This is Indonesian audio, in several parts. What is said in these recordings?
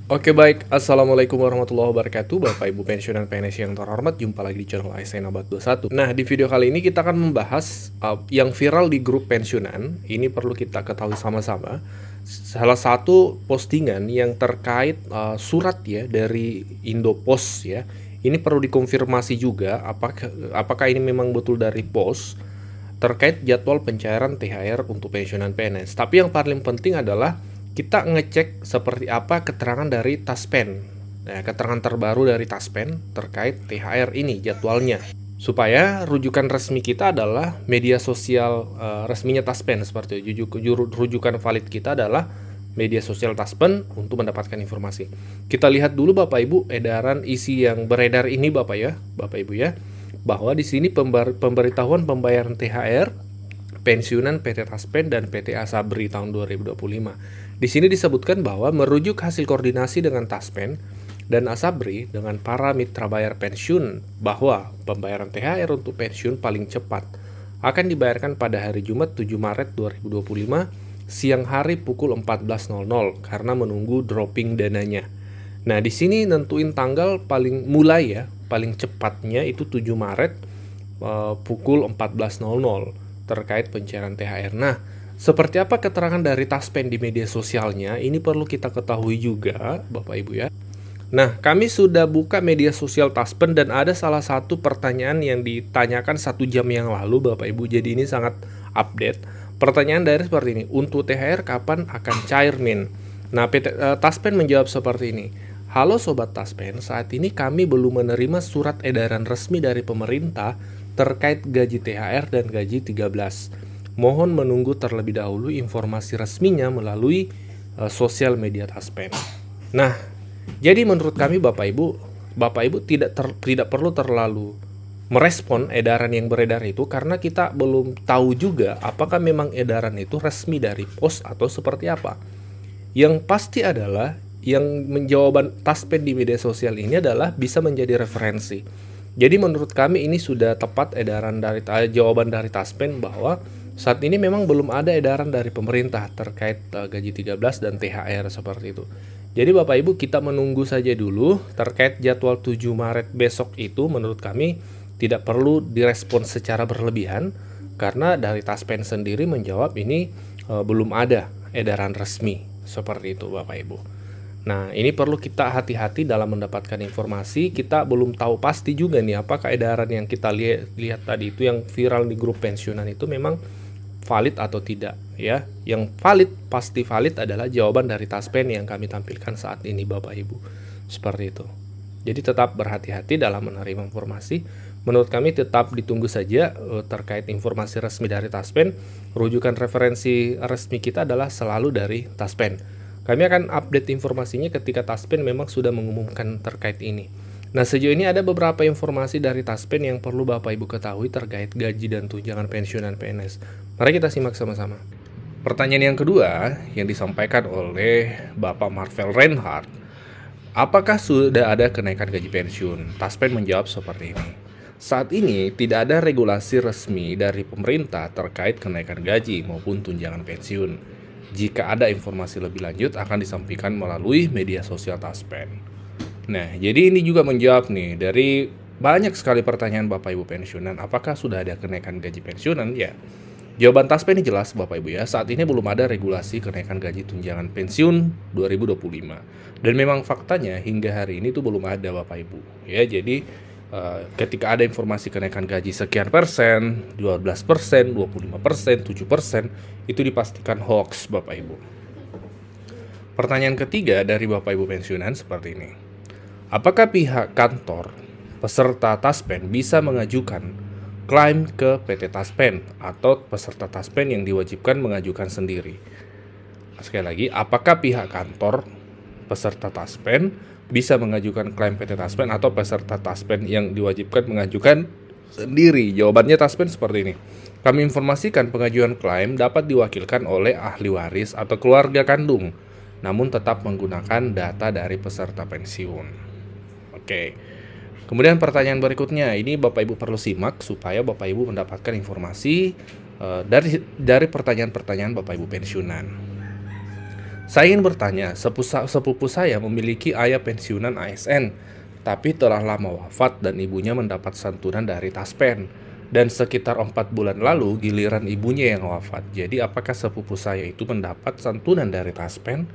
Oke baik, Assalamualaikum warahmatullahi wabarakatuh Bapak Ibu pensiunan PNS yang terhormat. Jumpa lagi di channel ASN Abad 21. Nah, di video kali ini kita akan membahas yang viral di grup pensiunan. Ini perlu kita ketahui sama-sama. Salah satu postingan yang terkait surat ya dari Indopos ya. Ini perlu dikonfirmasi juga apakah ini memang betul dari pos terkait jadwal pencairan THR untuk pensiunan PNS. Tapi yang paling penting adalah kita ngecek seperti apa keterangan dari Taspen. Nah, keterangan terbaru dari Taspen terkait THR ini jadwalnya. Supaya rujukan resmi kita adalah media sosial resminya Taspen seperti itu. Rujukan valid kita adalah media sosial Taspen untuk mendapatkan informasi. Kita lihat dulu Bapak Ibu edaran isi yang beredar ini Bapak Ibu ya. Bahwa di sini pemberitahuan pembayaran THR pensiunan PT Taspen dan PT Asabri tahun 2025. Di sini disebutkan bahwa merujuk hasil koordinasi dengan Taspen dan Asabri dengan para mitra bayar pensiun bahwa pembayaran THR untuk pensiun paling cepat akan dibayarkan pada hari Jumat 7 Maret 2025 siang hari pukul 14.00 karena menunggu dropping dananya. Nah, di sini nentuin tanggal paling cepatnya itu 7 Maret pukul 14.00 terkait pencairan THR. Nah, seperti apa keterangan dari Taspen di media sosialnya? Ini perlu kita ketahui juga, Bapak Ibu ya. Nah, kami sudah buka media sosial Taspen dan ada salah satu pertanyaan yang ditanyakan 1 jam yang lalu, Bapak Ibu. Jadi ini sangat update. Pertanyaan dari seperti ini, untuk THR kapan akan cair, Min? Nah, Taspen menjawab seperti ini. Halo Sobat Taspen, saat ini kami belum menerima surat edaran resmi dari pemerintah terkait gaji THR dan gaji 13. Mohon menunggu terlebih dahulu informasi resminya melalui sosial media Taspen. Nah, jadi menurut kami Bapak Ibu tidak perlu terlalu merespon edaran yang beredar itu karena kita belum tahu juga apakah memang edaran itu resmi dari pos atau seperti apa. Yang pasti adalah yang menjawaban Taspen di media sosial ini adalah bisa menjadi referensi. Jadi menurut kami ini sudah tepat edaran dari jawaban dari Taspen bahwa saat ini memang belum ada edaran dari pemerintah terkait gaji 13 dan THR seperti itu. Jadi Bapak Ibu kita menunggu saja dulu terkait jadwal 7 Maret besok itu menurut kami tidak perlu direspon secara berlebihan karena dari Taspen sendiri menjawab ini belum ada edaran resmi seperti itu Bapak Ibu. Nah, ini perlu kita hati-hati dalam mendapatkan informasi. Kita belum tahu pasti juga nih apakah edaran yang kita lihat tadi itu yang viral di grup pensiunan itu memang valid atau tidak ya. Yang pasti valid adalah jawaban dari Taspen yang kami tampilkan saat ini Bapak Ibu. Seperti itu. Jadi tetap berhati-hati dalam menerima informasi. Menurut kami tetap ditunggu saja terkait informasi resmi dari Taspen. Rujukan referensi resmi kita adalah selalu dari Taspen. Kami akan update informasinya ketika Taspen memang sudah mengumumkan terkait ini. Nah, sejauh ini ada beberapa informasi dari Taspen yang perlu Bapak Ibu ketahui terkait gaji dan tunjangan pensiunan PNS. Mari kita simak sama-sama. Pertanyaan yang kedua yang disampaikan oleh Bapak Marvel Reinhardt, apakah sudah ada kenaikan gaji pensiun? Taspen menjawab seperti ini. Saat ini tidak ada regulasi resmi dari pemerintah terkait kenaikan gaji maupun tunjangan pensiun. Jika ada informasi lebih lanjut akan disampaikan melalui media sosial Taspen. Nah, jadi ini juga menjawab nih dari banyak sekali pertanyaan Bapak Ibu pensiunan, apakah sudah ada kenaikan gaji pensiunan? Ya, jawaban Taspen ini jelas Bapak Ibu ya, saat ini belum ada regulasi kenaikan gaji tunjangan pensiun 2025. Dan memang faktanya hingga hari ini tuh belum ada Bapak Ibu. Ya, jadi ketika ada informasi kenaikan gaji sekian persen, 12%, 25%, 7%, itu dipastikan hoax Bapak Ibu. Pertanyaan ketiga dari Bapak Ibu pensiunan seperti ini. Apakah pihak kantor peserta Taspen bisa mengajukan klaim ke PT Taspen atau peserta Taspen yang diwajibkan mengajukan sendiri? Sekali lagi, apakah pihak kantor peserta Taspen bisa mengajukan klaim PT Taspen atau peserta Taspen yang diwajibkan mengajukan sendiri? Jawabannya Taspen seperti ini. Kami informasikan pengajuan klaim dapat diwakilkan oleh ahli waris atau keluarga kandung, namun tetap menggunakan data dari peserta pensiun. Oke. Kemudian pertanyaan berikutnya, ini Bapak Ibu perlu simak supaya Bapak Ibu mendapatkan informasi dari pertanyaan-pertanyaan Bapak Ibu pensiunan. Saya ingin bertanya, sepupu saya memiliki ayah pensiunan ASN, tapi telah lama wafat dan ibunya mendapat santunan dari Taspen. Dan sekitar 4 bulan lalu giliran ibunya yang wafat. Jadi apakah sepupu saya itu mendapat santunan dari Taspen?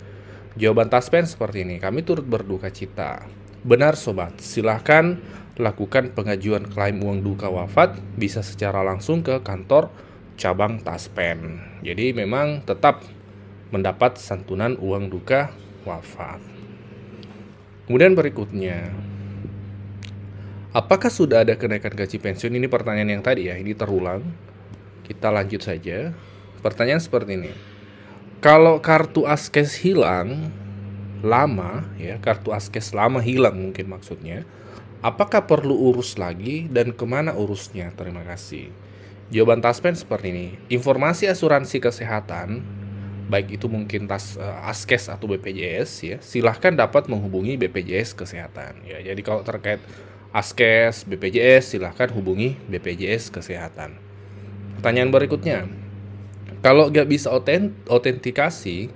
Jawaban Taspen seperti ini, kami turut berduka cita. Benar sobat, silahkan lakukan pengajuan klaim uang duka wafat bisa secara langsung ke kantor cabang Taspen. Jadi memang tetap mendapat santunan uang duka wafat. Kemudian berikutnya, apakah sudah ada kenaikan gaji pensiun? Ini pertanyaan yang tadi ya, ini terulang. Kita lanjut saja. Pertanyaan seperti ini. Kalau kartu Askes hilang lama ya, kartu Askes lama hilang mungkin maksudnya, apakah perlu urus lagi dan kemana urusnya? Terima kasih. Jawaban Taspen seperti ini. Informasi asuransi kesehatan, baik itu mungkin Askes atau BPJS ya, silahkan dapat menghubungi BPJS Kesehatan ya. Jadi kalau terkait Askes, BPJS, silahkan hubungi BPJS Kesehatan. Pertanyaan berikutnya, kalau nggak bisa autentikasi,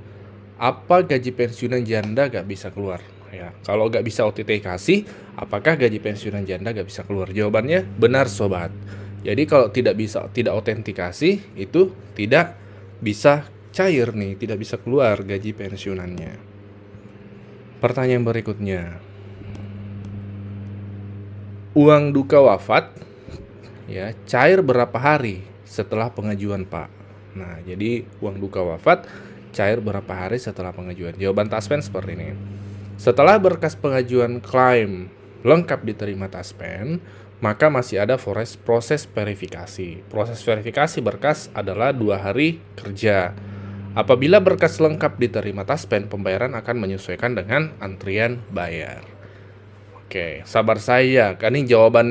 apa gaji pensiunan janda nggak bisa keluar? Ya, kalau nggak bisa autentikasi, apakah gaji pensiunan janda nggak bisa keluar? Jawabannya benar sobat. Jadi kalau tidak autentikasi, itu tidak bisa cair nih, tidak bisa keluar gaji pensiunannya. Pertanyaan berikutnya, uang duka wafat ya cair berapa hari setelah pengajuan Pak? Nah, jadi uang duka wafat cair berapa hari setelah pengajuan? Jawaban Taspen seperti ini. Setelah berkas pengajuan klaim lengkap diterima Taspen, maka masih ada proses verifikasi. Proses verifikasi berkas adalah 2 hari kerja. Apabila berkas lengkap diterima Taspen, pembayaran akan menyesuaikan dengan antrian bayar. Oke, sabar saya. Ini jawaban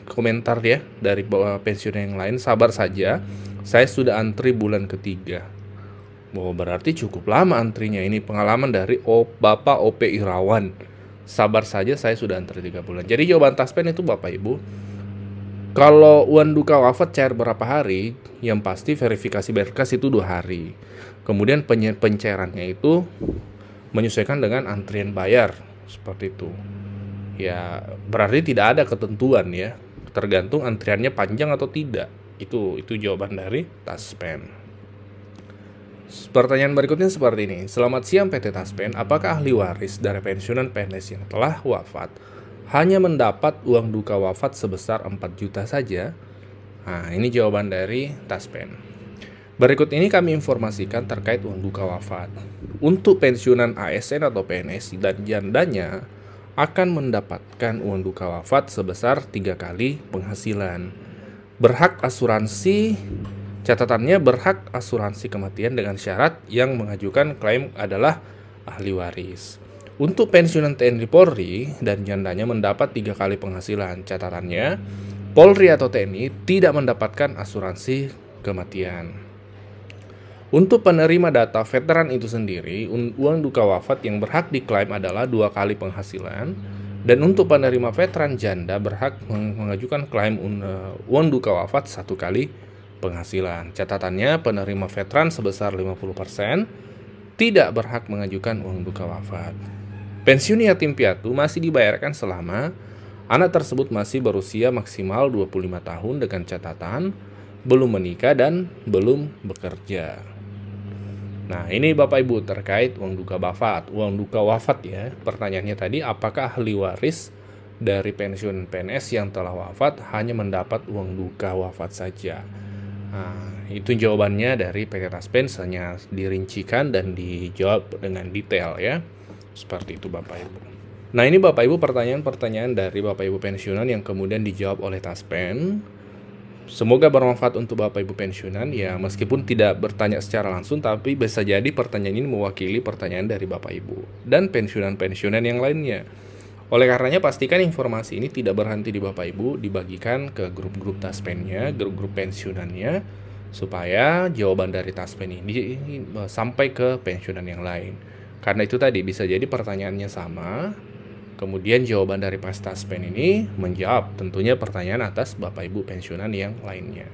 komentar ya dari pensiunan yang lain. Sabar saja, saya sudah antri bulan ketiga. Oh, berarti cukup lama antrinya. Ini pengalaman dari Bapak OP Irawan. Sabar saja, saya sudah antri 3 bulan. Jadi jawaban Taspen itu Bapak Ibu, kalau uang duka wafat cair berapa hari, yang pasti verifikasi berkas itu 2 hari. Kemudian pencairannya itu menyesuaikan dengan antrian bayar, seperti itu. Ya, berarti tidak ada ketentuan ya, tergantung antriannya panjang atau tidak. Itu jawaban dari Taspen. Pertanyaan berikutnya seperti ini. Selamat siang PT Taspen, apakah ahli waris dari pensiunan PNS yang telah wafat hanya mendapat uang duka wafat sebesar 4 juta saja? Nah, ini jawaban dari Taspen. Berikut ini kami informasikan terkait uang duka wafat. Untuk pensiunan ASN atau PNS dan jandanya akan mendapatkan uang duka wafat sebesar 3 kali penghasilan. Berhak asuransi, catatannya berhak asuransi kematian dengan syarat yang mengajukan klaim adalah ahli waris. Untuk pensiunan TNI Polri dan jandanya mendapat 3 kali penghasilan. Catatannya, Polri atau TNI tidak mendapatkan asuransi kematian. Untuk penerima data veteran itu sendiri, uang duka wafat yang berhak diklaim adalah 2 kali penghasilan. Dan untuk penerima veteran janda berhak mengajukan klaim uang duka wafat 1 kali penghasilan. Catatannya, penerima veteran sebesar 50% tidak berhak mengajukan uang duka wafat. Pensiun yatim piatu masih dibayarkan selama anak tersebut masih berusia maksimal 25 tahun dengan catatan belum menikah dan belum bekerja. Nah, ini Bapak Ibu terkait uang duka wafat. Uang duka wafat ya. Pertanyaannya tadi, apakah ahli waris dari pensiun PNS yang telah wafat hanya mendapat uang duka wafat saja? Nah, itu jawabannya dari PT Taspen, hanya dirincikan dan dijawab dengan detail ya. Seperti itu Bapak Ibu. Nah, ini Bapak Ibu pertanyaan-pertanyaan dari Bapak Ibu pensiunan yang kemudian dijawab oleh Taspen. Semoga bermanfaat untuk Bapak Ibu pensiunan ya, meskipun tidak bertanya secara langsung, tapi bisa jadi pertanyaan ini mewakili pertanyaan dari Bapak Ibu dan pensiunan-pensiunan yang lainnya. Oleh karenanya pastikan informasi ini tidak berhenti di Bapak Ibu, dibagikan ke grup-grup Taspennya, grup-grup pensiunannya, supaya jawaban dari Taspen ini sampai ke pensiunan yang lain. Karena itu tadi bisa jadi pertanyaannya sama, kemudian jawaban dari Pak Taspen ini menjawab tentunya pertanyaan atas Bapak Ibu pensiunan yang lainnya.